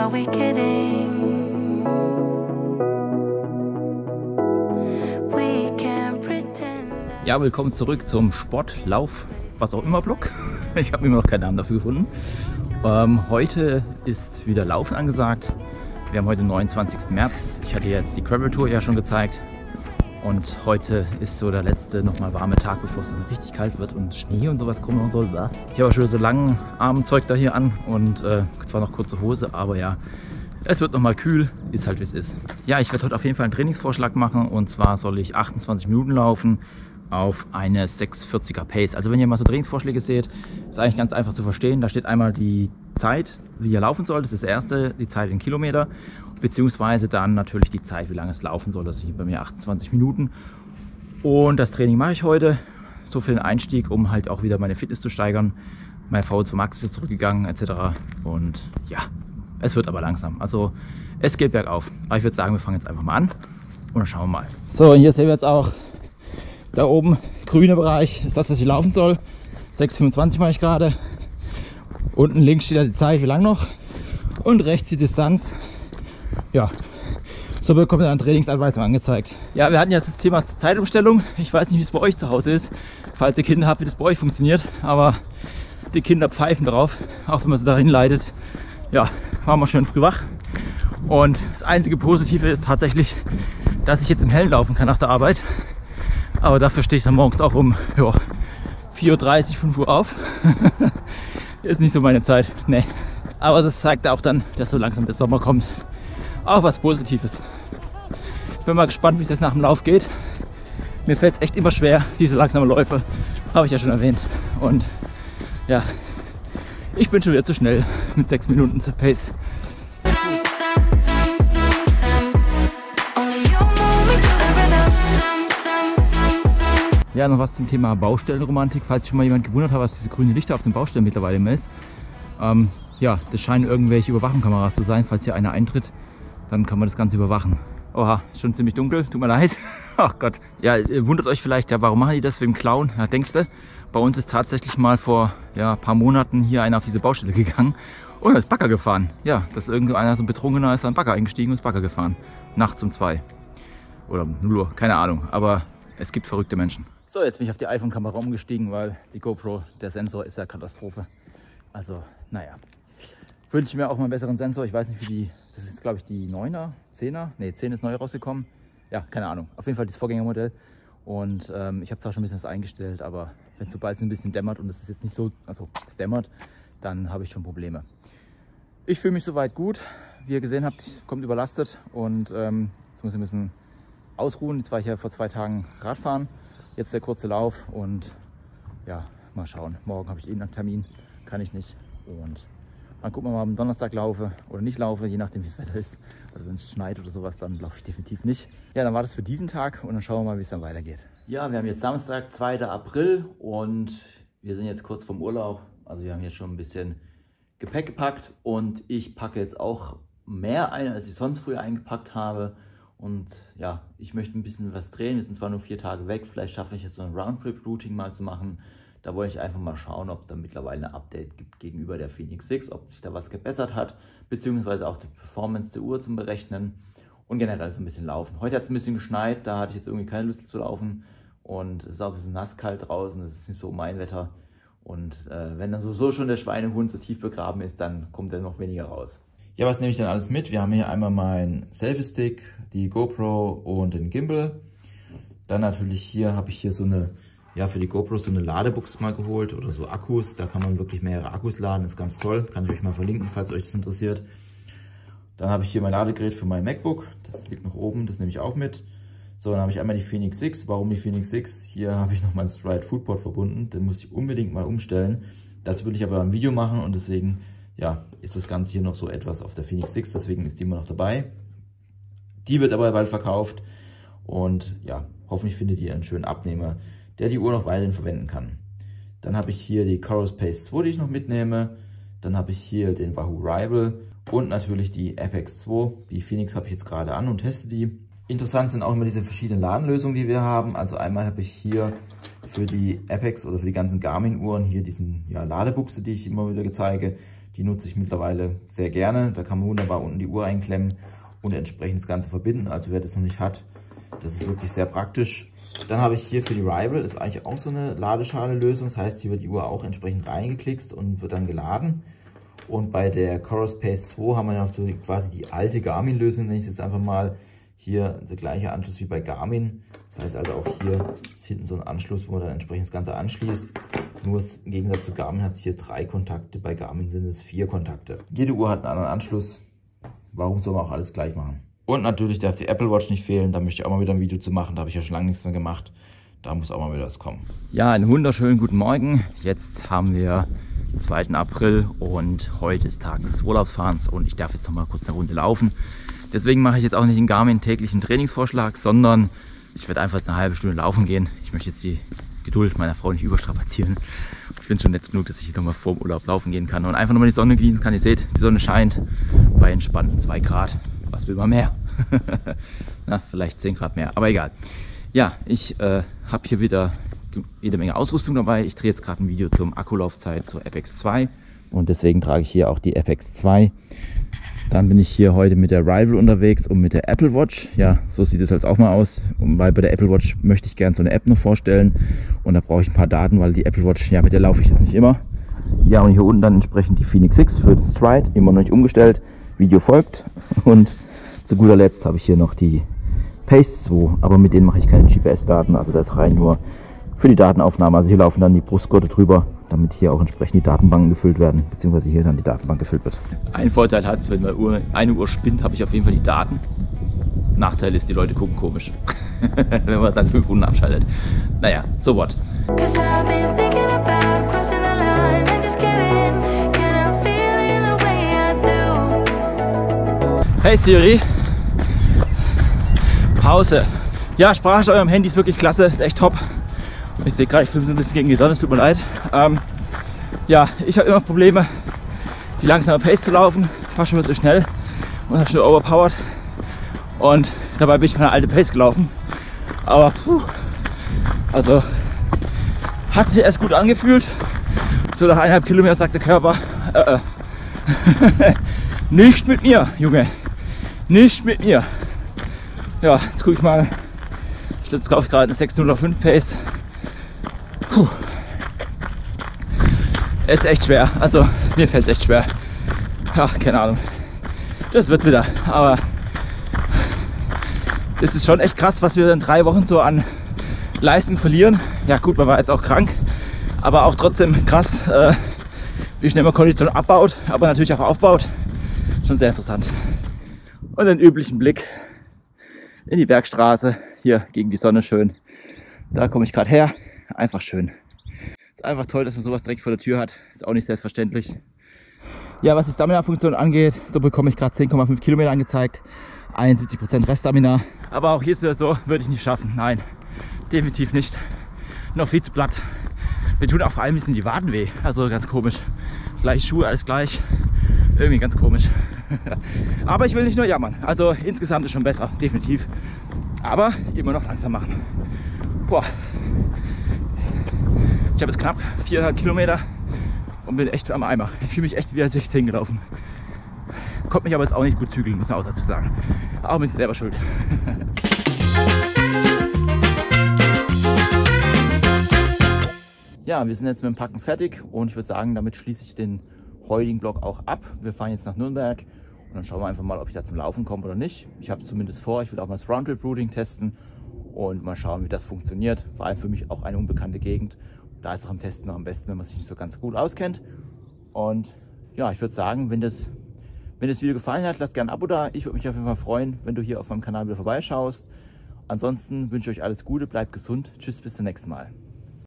are we kidding? We can't pretend. Ja, willkommen zurück zum Sportlauf, was auch immer Blog. Ich habe immer noch keinen Namen dafür gefunden. Heute ist wieder Laufen angesagt. Wir haben heute den 29. März. Ich hatte jetzt die Gravel Tour ja schon gezeigt. Und heute ist so der letzte nochmal warme Tag, bevor es dann richtig kalt wird und Schnee und sowas kommen soll. Ich habe auch schon so langen Armzeug da hier an und zwar noch kurze Hose, aber ja, es wird nochmal kühl, ist halt wie es ist. Ja, ich werde heute auf jeden Fall einen Trainingsvorschlag machen und zwar soll ich 28 Minuten laufen auf eine 6,40er Pace. Also wenn ihr mal so Trainingsvorschläge seht, ist eigentlich ganz einfach zu verstehen. Da steht einmal die Zeit, wie ihr laufen sollt, das ist das erste, die Zeit in Kilometer, beziehungsweise dann natürlich die Zeit, wie lange es laufen soll. Das sind bei mir 28 Minuten. Und das Training mache ich heute, so für den Einstieg, um halt auch wieder meine Fitness zu steigern. Mein VO2 Max ist jetzt zurückgegangen, etc. Und ja, es wird aber langsam. Also es geht bergauf. Aber ich würde sagen, wir fangen jetzt einfach mal an und dann schauen wir mal. So, und hier sehen wir jetzt auch da oben, grüne Bereich, ist das, was ich laufen soll. 6,25 mache ich gerade. Unten links steht da die Zeit, wie lang noch. Und rechts die Distanz. Ja, so bekommt ihr eine Trainingsanweisung angezeigt. Ja, wir hatten jetzt das Thema Zeitumstellung. Ich weiß nicht, wie es bei euch zu Hause ist, falls ihr Kinder habt, wie das bei euch funktioniert. Aber die Kinder pfeifen drauf, auch wenn man sie dahin leitet. Ja, waren wir schön früh wach. Und das einzige Positive ist tatsächlich, dass ich jetzt im Hellen laufen kann nach der Arbeit. Aber dafür stehe ich dann morgens auch um 4:30 Uhr, 5 Uhr auf. Ist nicht so meine Zeit, ne. Aber das zeigt auch dann, dass so langsam der Sommer kommt. Auch was Positives. Bin mal gespannt, wie es jetzt nach dem Lauf geht. Mir fällt es echt immer schwer, diese langsamen Läufe. Habe ich ja schon erwähnt. Und ja, ich bin schon wieder zu schnell mit 6 Minuten zur Pace. Ja, noch was zum Thema Baustellenromantik, falls sich schon mal jemand gewundert hat, was diese grünen Lichter auf den Baustellen mittlerweile immer ist. Ja, das scheinen irgendwelche Überwachungskameras zu sein. Falls hier einer eintritt, dann kann man das Ganze überwachen. Oha, ist schon ziemlich dunkel, tut mir leid. Ach Gott. Ja, ihr wundert euch vielleicht, ja, warum machen die das wegen Klauen? Ja, denkst du? Bei uns ist tatsächlich mal vor ein paar Monaten hier einer auf diese Baustelle gegangen und ist Bagger gefahren. Ja, dass irgendeiner so ein Betrunkener ist, an Bagger eingestiegen und ist Bagger gefahren. Nachts um 2. Oder 0 Uhr, keine Ahnung. Aber es gibt verrückte Menschen. So, jetzt bin ich auf die iPhone-Kamera umgestiegen, weil die GoPro, der Sensor ist ja Katastrophe. Also, naja. Wünsche ich mir auch mal einen besseren Sensor. Ich weiß nicht, wie die, das ist glaube ich die 9er, 10er, ne 10 ist neu rausgekommen. Ja, keine Ahnung. Auf jeden Fall das Vorgängermodell. Und ich habe zwar schon ein bisschen das eingestellt, aber wenn sobald es ein bisschen dämmert und es ist jetzt nicht so, also es dämmert, dann habe ich schon Probleme. Ich fühle mich soweit gut. Wie ihr gesehen habt, kommt überlastet und jetzt muss ich ein bisschen ausruhen. Jetzt war ich ja vor 2 Tagen Radfahren. Jetzt der kurze Lauf und ja, mal schauen. Morgen habe ich einen Termin, kann ich nicht. Und dann gucken wir mal, ob ich am Donnerstag laufe oder nicht laufe, je nachdem wie das Wetter ist. Also wenn es schneit oder sowas, dann laufe ich definitiv nicht. Ja, dann war das für diesen Tag und dann schauen wir mal, wie es dann weitergeht. Ja, wir haben jetzt Samstag, 2. April und wir sind jetzt kurz vorm Urlaub. Also wir haben jetzt schon ein bisschen Gepäck gepackt und ich packe jetzt auch mehr ein, als ich sonst früher eingepackt habe. Und ja, ich möchte ein bisschen was drehen. Wir sind zwar nur 4 Tage weg, vielleicht schaffe ich es so ein Roundtrip-Routing mal zu machen. Da wollte ich einfach mal schauen, ob es da mittlerweile ein Update gibt gegenüber der Phoenix 6, ob sich da was gebessert hat, beziehungsweise auch die Performance der Uhr zum Berechnen und generell so ein bisschen laufen. Heute hat es ein bisschen geschneit, da hatte ich jetzt irgendwie keine Lust zu laufen und es ist auch ein bisschen nasskalt draußen, das ist nicht so mein Wetter. Und wenn dann sowieso schon der Schweinehund so tief begraben ist, dann kommt er noch weniger raus. Ja, was nehme ich denn alles mit? Wir haben hier einmal meinen Selfie-Stick, die GoPro und den Gimbal. Dann natürlich hier habe ich hier so eine, ja, für die GoPro so eine Ladebox mal geholt oder so Akkus. Da kann man wirklich mehrere Akkus laden, das ist ganz toll. Kann ich euch mal verlinken, falls euch das interessiert. Dann habe ich hier mein Ladegerät für mein MacBook. Das liegt noch oben, das nehme ich auch mit. So, dann habe ich einmal die Phoenix 6. Warum die Phoenix 6? Hier habe ich noch meinen Stride Foodport verbunden. Den muss ich unbedingt mal umstellen. Dazu will ich aber ein Video machen und deswegen, ja, ist das Ganze hier noch so etwas auf der Phoenix 6, deswegen ist die immer noch dabei. Die wird aber bald verkauft und ja, hoffentlich findet ihr einen schönen Abnehmer, der die Uhr noch weiterhin verwenden kann. Dann habe ich hier die Coros Pace 2, die ich noch mitnehme. Dann habe ich hier den Wahoo Rival und natürlich die Apex 2. Die Phoenix habe ich jetzt gerade an und teste die. Interessant sind auch immer diese verschiedenen Ladenlösungen, die wir haben. Also einmal habe ich hier für die Apex oder für die ganzen Garmin-Uhren hier diesen Ladebuchse, die ich immer wieder zeige. Die nutze ich mittlerweile sehr gerne. Da kann man wunderbar unten die Uhr einklemmen und entsprechend das Ganze verbinden. Also wer das noch nicht hat, das ist wirklich sehr praktisch. Dann habe ich hier für die Rival, ist eigentlich auch so eine Ladeschale-Lösung. Das heißt, hier wird die Uhr auch entsprechend reingeklickst und wird dann geladen. Und bei der Coros Pace 2 haben wir noch so quasi die alte Garmin-Lösung, nenne ich es jetzt einfach mal. Hier der gleiche Anschluss wie bei Garmin. Das heißt also auch hier ist hinten so ein Anschluss, wo man dann entsprechend das Ganze anschließt. Nur im Gegensatz zu Garmin hat es hier 3 Kontakte, bei Garmin sind es 4 Kontakte. Jede Uhr hat einen anderen Anschluss. Warum soll man auch alles gleich machen? Und natürlich darf die Apple Watch nicht fehlen. Da möchte ich auch mal wieder ein Video zu machen. Da habe ich ja schon lange nichts mehr gemacht. Da muss auch mal wieder was kommen. Ja, einen wunderschönen guten Morgen. Jetzt haben wir 2. April und heute ist Tag des Urlaubsfahrens und ich darf jetzt noch mal kurz eine Runde laufen. Deswegen mache ich jetzt auch nicht in Garmin täglichen Trainingsvorschlag, sondern ich werde einfach jetzt eine halbe Stunde laufen gehen. Ich möchte jetzt die Geduld meiner Frau nicht überstrapazieren. Ich finde es schon nett genug, dass ich noch mal vor dem Urlaub laufen gehen kann und einfach nochmal die Sonne genießen kann. Ihr seht, die Sonne scheint bei entspannten 2 Grad. Was will man mehr? Na, vielleicht 10 Grad mehr, aber egal. Ja, ich habe hier wieder jede Menge Ausrüstung dabei. Ich drehe jetzt gerade ein Video zum Akkulaufzeit zur Apex 2 und deswegen trage ich hier auch die Apex 2. Dann bin ich hier heute mit der Rival unterwegs und mit der Apple Watch. Ja, so sieht es jetzt auch mal aus, weil bei der Apple Watch möchte ich gerne so eine App noch vorstellen und da brauche ich ein paar Daten, weil die Apple Watch, ja, mit der laufe ich jetzt nicht immer. Ja, und hier unten dann entsprechend die Phoenix 6 für den Stride, immer noch nicht umgestellt. Video folgt und zu guter Letzt habe ich hier noch die Pace 2, aber mit denen mache ich keine GPS-Daten, also das ist rein nur für die Datenaufnahme. Also hier laufen dann die Brustgurte drüber, damit hier auch entsprechend die Datenbanken gefüllt werden, beziehungsweise hier dann die Datenbank gefüllt wird. Ein Vorteil hat es, wenn eine Uhr spinnt, habe ich auf jeden Fall die Daten. Nachteil ist, die Leute gucken komisch, wenn man dann 5 Runden abschaltet. Naja, so what. Cause I've been thinking about crossing the line and just giving. Can I feel it the way I do? Hey Siri, Pause. Ja, Sprachsteuerung am Handy ist wirklich klasse, ist echt top. Ich sehe gerade, ich filme so ein bisschen gegen die Sonne, es tut mir leid. Ja, ich habe immer Probleme, die langsame Pace zu laufen. Ich fahre schon wieder zu schnell und habe schon overpowered. Und dabei bin ich meine alte Pace gelaufen. Aber also hat sich erst gut angefühlt. So nach 1,5 Kilometer sagt der Körper, nicht mit mir, Junge, nicht mit mir. Ja, jetzt gucke ich mal. Jetzt kaufe ich gerade eine 6:05 Pace. Puh. Es ist echt schwer, also mir fällt es echt schwer. Ja, keine Ahnung. Das wird wieder, aber es ist schon echt krass, was wir in 3 Wochen so an Leistung verlieren. Ja gut, man war jetzt auch krank, aber auch trotzdem krass, wie schnell man Kondition abbaut, aber natürlich auch aufbaut. Schon sehr interessant. Und den üblichen Blick in die Bergstraße, hier gegen die Sonne schön. Da komme ich gerade her. Einfach schön. Ist einfach toll, dass man sowas direkt vor der Tür hat. Ist auch nicht selbstverständlich. Ja, was die Stamina-Funktion angeht, so bekomme ich gerade 10,5 Kilometer angezeigt. 71% Reststamina. Aber auch hier ist es so, würde ich nicht schaffen. Nein, definitiv nicht. Noch viel zu platt. Mir tun auch vor allem ein bisschen die Waden weh. Also ganz komisch. Gleich Schuhe, alles gleich. Irgendwie ganz komisch. Aber ich will nicht nur jammern. Also insgesamt ist schon besser, definitiv. Aber immer noch langsam machen. Boah. Ich habe jetzt knapp 4,5 Kilometer und bin echt am Eimer. Ich fühle mich echt wie 16 gelaufen. Konnte mich aber jetzt auch nicht gut zügeln, muss man auch dazu sagen. Aber bin selber schuld. Ja, wir sind jetzt mit dem Packen fertig und ich würde sagen, damit schließe ich den heutigen Vlog auch ab. Wir fahren jetzt nach Nürnberg und dann schauen wir einfach mal, ob ich da zum Laufen komme oder nicht. Ich habe zumindest vor, ich will auch mal das Roundtrip Routing testen und mal schauen, wie das funktioniert. Vor allem für mich auch eine unbekannte Gegend. Da ist es am Testen noch am besten, wenn man sich nicht so ganz gut auskennt. Und ja, ich würde sagen, wenn das Video gefallen hat, lasst gerne ein Abo da. Ich würde mich auf jeden Fall freuen, wenn du hier auf meinem Kanal wieder vorbeischaust. Ansonsten wünsche ich euch alles Gute, bleibt gesund. Tschüss, bis zum nächsten Mal.